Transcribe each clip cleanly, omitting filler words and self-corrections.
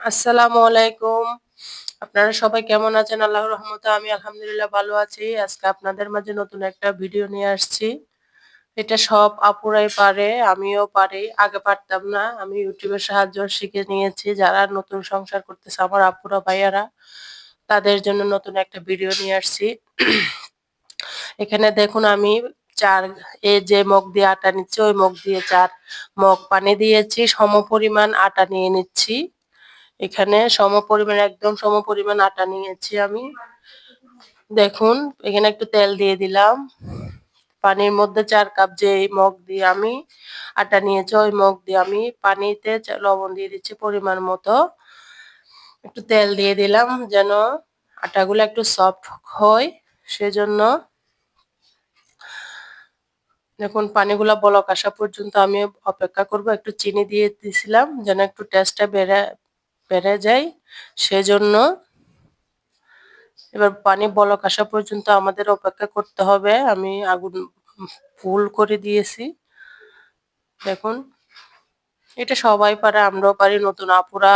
আসসালামু আলাইকুম। আপনারা সবাই কেমন আছেন? আল্লাহর রহমতে আমি আলহামদুলিল্লাহ ভালো আছি। আজকে আপনাদের মাঝে নতুন একটা ভিডিও নিয়ে আসছি। এটা সব আপুরাই পারে, আমিও পারি। আগে পারতাম না। আমি YouTube এর সাহায্য শিখে নিয়েছি। যারা নতুন সংসার করতেছে আমার আপুরা ভাইয়ারা, তাদের জন্য নতুন একটা ভিডিও নিয়ে আসছি। এখানে দেখুন আমি ৪ এই যে মগ দিয়ে আটা নিচ্ছি, ওই মগ দিয়ে ৪ মগ পানি দিয়েছি। সমপরিমাণ আটা নিয়ে নিচ্ছি। এখানে সমপরিমাণ একদম সমপরিমাণ আটা নিয়েছি আমি। দেখুন এখানে একটু তেল দিয়ে দিলাম। পানির মধ্যে ৪ কাপ যে মগ দিয়ে আমি আটা নিয়েছি, ওই মগ দিয়ে আমি পানিতে লবণ দিয়ে দিচ্ছি পরিমাণ মতো। একটু তেল দিয়ে দিলাম যেন আটাগুলো একটু সফট হয়, সেজন্য। দেখুন পানিগুলা বলক আসা পর্যন্ত আমি অপেক্ষা করব। একটু চিনি দিয়ে দিছিলাম যেন একটু টেস্টটা বেড়ে যায়, সেজন্য। এবার পানি বলক আসা পর্যন্ত আমাদের অপেক্ষা করতে হবে। আমি আগুন ফুল করে দিয়েছি। দেখুন এটা সবাই পারে, আমরাও পারি। নতুন আপুরা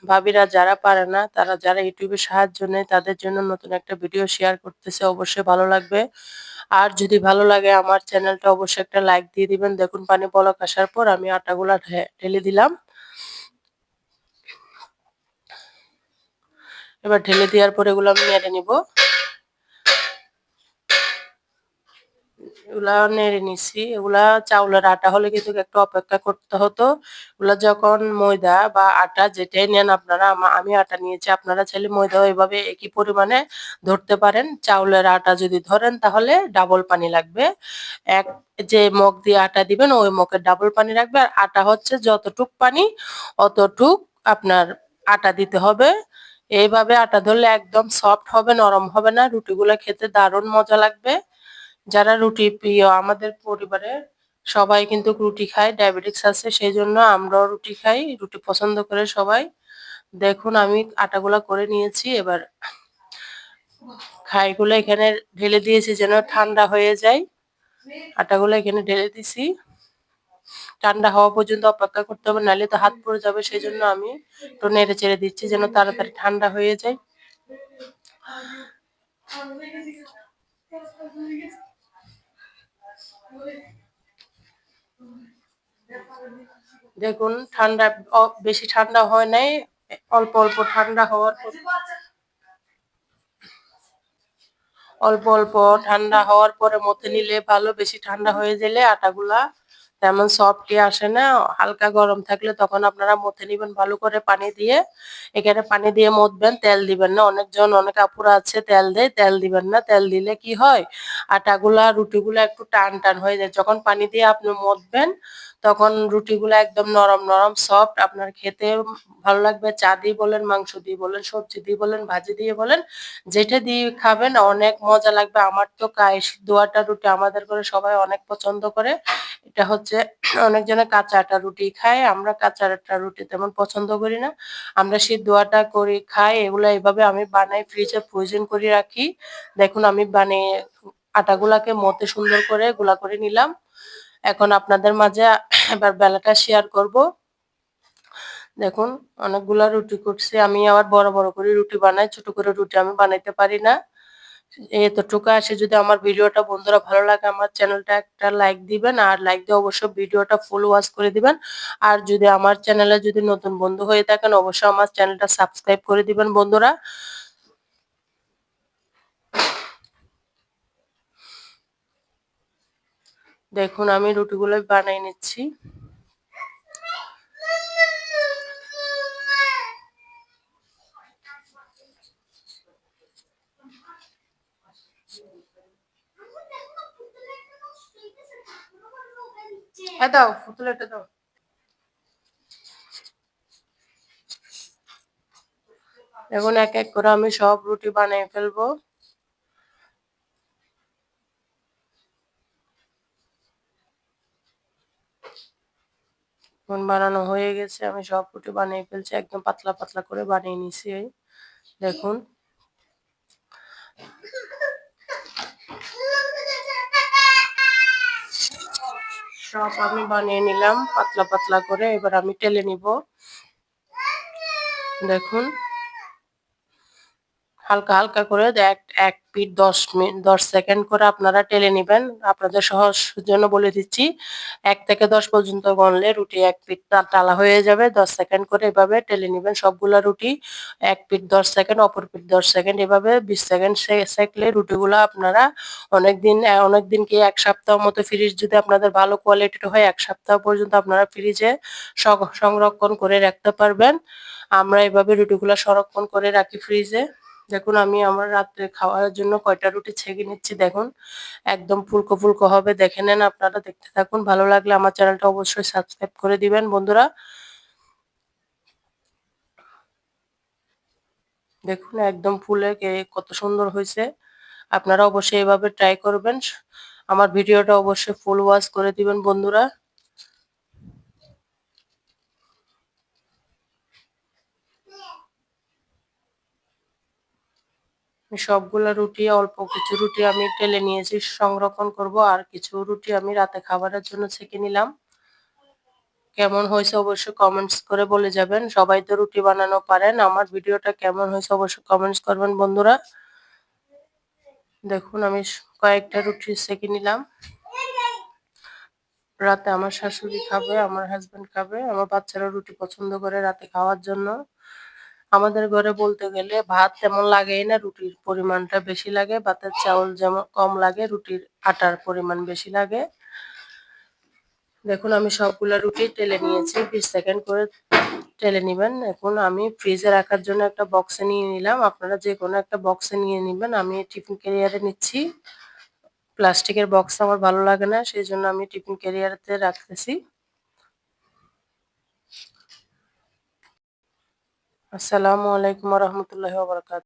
ভাবিরা যারা পারে না, তারা যারা ইউটিউবে সাহায্য নেয়, তাদের জন্য নতুন একটা ভিডিও শেয়ার করতেছে। অবশ্যই ভালো লাগবে। আর যদি ভালো লাগে আমার চ্যানেলটা অবশ্যই একটা লাইক দিয়ে দিবেন। দেখুন পানি বলক আসার পর আমি আটাগুলা ঢেলে দিলাম। এবার ঢেলে দেওয়ার পর এগুলো আমি নেড়ে নিব। এগুলা নেড়ে নিছি। এগুলা চাউলের আটা হলে কিন্তু একটু অপেক্ষা করতে হতো। এগুলা যখন ময়দা বা আটা যেটাই নেন আপনারা, আমি আটা নিয়েছি, আপনারা চাইলে ময়দাও এভাবে একই পরিমাণে ধরতে পারেন। চাউলের আটা যদি ধরেন তাহলে ডাবল পানি লাগবে। এক যে মগ দিয়ে আটা দিবেন ওই মগের ডাবল পানি রাখবে। আর আটা হচ্ছে যতটুক পানি অতটুক আপনার আটা দিতে হবে। এইভাবে আটা ধরলে একদম সফট হবে, নরম হবে না। রুটিগুলো খেতে দারুণ মজা লাগবে। যারা রুটি প্রিয়, আমাদের পরিবারের সবাই কিন্তু রুটি খায়, ডায়াবেটিস আছে, সেই জন্য আমরাও রুটি খাই, রুটি পছন্দ করে সবাই। দেখুন আমি আটাগুলা করে নিয়েছি। এবার খাইগুলো এখানে ঢেলে দিয়েছি যেন ঠান্ডা হয়ে যায়। আটাগুলো এখানে ঢেলে দিছি। ঠান্ডা হওয়া পর্যন্ত অপেক্ষা করতে হবে, নাহলে তো হাত পুড়ে যাবে। সেই জন্য আমি একটু নেড়ে চেড়ে দিচ্ছি যেন তাড়াতাড়ি ঠান্ডা হয়ে যায়। দেখুন ঠান্ডা বেশি ঠান্ডা হয় নাই, অল্প অল্প ঠান্ডা হওয়ার পর অল্প অল্প ঠান্ডা হওয়ার পরে মথে নিলে ভালো। বেশি ঠান্ডা হয়ে গেলে আটাগুলা তেমন সফটই আসে না। হালকা গরম থাকলে তখন আপনারা মথে নিবেন ভালো করে পানি দিয়ে। এখানে পানি দিয়ে মথবেন, তেল দিবেন না। অনেক আপুরা আছে তেল দেয়, তেল দিবেন না। তেল দিলে কি হয়, আটাগুলা রুটিগুলা একটু টান টান হয়ে যায়। যখন পানি দিয়ে আপনি মথবেন তখন রুটিগুলা একদম নরম নরম সফট, আপনার খেতে ভালো লাগবে। চা দিয়ে বলেন, মাংস দিয়ে বলেন, সবজি দিয়ে বলেন, ভাজি দিয়ে বলেন, যেটা দিয়ে খাবেন অনেক মজা লাগবে। আমার তো সিদ্ধ আটা রুটি আমাদের ঘরে সবাই অনেক পছন্দ করে। এটা হচ্ছে অনেকজনে কাঁচা আটা রুটি খায়, আমরা কাঁচা আটা রুটি তেমন পছন্দ করি না। আমরা সিদ্ধ আটা করি খাই। এগুলা এভাবে আমি বানাই, ফ্রিজে ফ্রোজেন করে রাখি। দেখুন আমি বানিয়ে আটাগুলাকে মতে সুন্দর করে গুলা করে নিলাম। এখন আপনাদের মাঝে এবার বেলাটা শেয়ার করব। দেখুন অনেকগুলা রুটি করছি আমি। আবার বড় বড় করে রুটি বানাই, ছোট করে রুটি আমি বানাইতে পারি না। এতটুকু আসে। যদি আমার ভিডিওটা বন্ধুরা ভালো লাগে আমার চ্যানেলটা একটা লাইক দিবেন, আর লাইক দিয়ে অবশ্যই ভিডিওটা ফুল ওয়াচ করে দিবেন। আর যদি আমার চ্যানেলে যদি নতুন বন্ধু হয়ে থাকেন অবশ্যই আমার চ্যানেলটা সাবস্ক্রাইব করে দিবেন বন্ধুরা। দেখুন আমি রুটিগুলো বানিয়ে নিচ্ছি। দাও ফুতুলেটা দাও। এখন এক এক করে আমি সব রুটি বানিয়ে ফেলবো। এখন বানানো হয়ে গেছে, আমি সব রুটি বানিয়ে ফেলছি। একদম পাতলা পাতলা করে বানিয়ে নিছি। দেখুন সব আমি বানিয়ে নিলাম পাতলা পাতলা করে। এবার আমি টেলে নিব। দেখুন হালকা হালকা করে এক পিঠ 10 সেকেন্ড করে আপনারা টেলে নেবেন। আপনাদের সহজ জন্য বলে দিচ্ছি, 1 থেকে 10 পর্যন্ত গণলে রুটি এক পিঠ টালা হয়ে যাবে। 10 সেকেন্ড করে এভাবে টেলে নেবেন সবগুলা রুটি। এক পিঠ 10 সেকেন্ড, অপর পিঠ 10 সেকেন্ড, এভাবে 20 সেকেন্ড সেকলে রুটিগুলা আপনারা অনেকদিন কি 1 সপ্তাহ মতো ফ্রিজ যদি আপনাদের ভালো কোয়ালিটির হয় 1 সপ্তাহ পর্যন্ত আপনারা ফ্রিজে সংরক্ষণ করে রাখতে পারবেন। আমরা এভাবে রুটিগুলা সংরক্ষণ করে রাখি ফ্রিজে। দেখুন আমি আমার রাত্রে খাওয়ার জন্য কয়টা রুটি ছেঁকে নিচ্ছি দেখুন। একদম ফুলকো ফুলকো হবে, দেখে নেন আপনারা, দেখতে থাকুন। ভালো লাগলে আমার চ্যানেলটা অবশ্যই সাবস্ক্রাইব করে দিবেন বন্ধুরা। দেখুন একদম ফুলে কত সুন্দর হয়েছে। আপনারা অবশ্যই এভাবে ট্রাই করবেন। আমার ভিডিওটা অবশ্যই ফুল ওয়াচ করে দিবেন বন্ধুরা। সবগুলা রুটি, অল্প কিছু রুটি আমি টেলে নিয়েছি সংরক্ষণ করব, আর কিছু রুটি আমি রাতে খাবারের জন্য ছেঁকে নিলাম। কেমন হয়েছে অবশ্যই কমেন্টস করে বলে যাবেন। সবাই তো রুটি বানানো পারেন। আমার ভিডিওটা কেমন হয়েছে অবশ্যই কমেন্টস করবেন বন্ধুরা। দেখুন আমি কয়েকটা রুটি সেঁকে নিলাম। রাতে আমার শাশুড়ি খাবে, আমার হাজবেন্ড খাবে, আমার বাচ্চারা রুটি পছন্দ করে রাতে খাওয়ার জন্য। আমাদের ঘরে বলতে গেলে ভাত তেমন লাগেই না, রুটির পরিমাণটা বেশি লাগে। ভাতের চাউল যেমন কম লাগে, রুটির আটার পরিমাণ বেশি লাগে। দেখুন আমি সবগুলা রুটি টেলে নিয়েছি, 20 সেকেন্ড করে টেলে নিবেন। এখন আমি ফ্রিজে রাখার জন্য একটা বক্সে নিয়ে নিলাম। আপনারা যে কোনো একটা বক্সে নিয়ে নিবেন। আমি টিফিন ক্যারিয়ারে নিচ্ছি। প্লাস্টিকের বক্স আমার ভালো লাগে না, সেই জন্য আমি টিফিন ক্যারিয়ারতে রাখতেছি। আসসালামু আলাইকুম ওয়া রাহমাতুল্লাহি ওয়া বারাকাতুহু।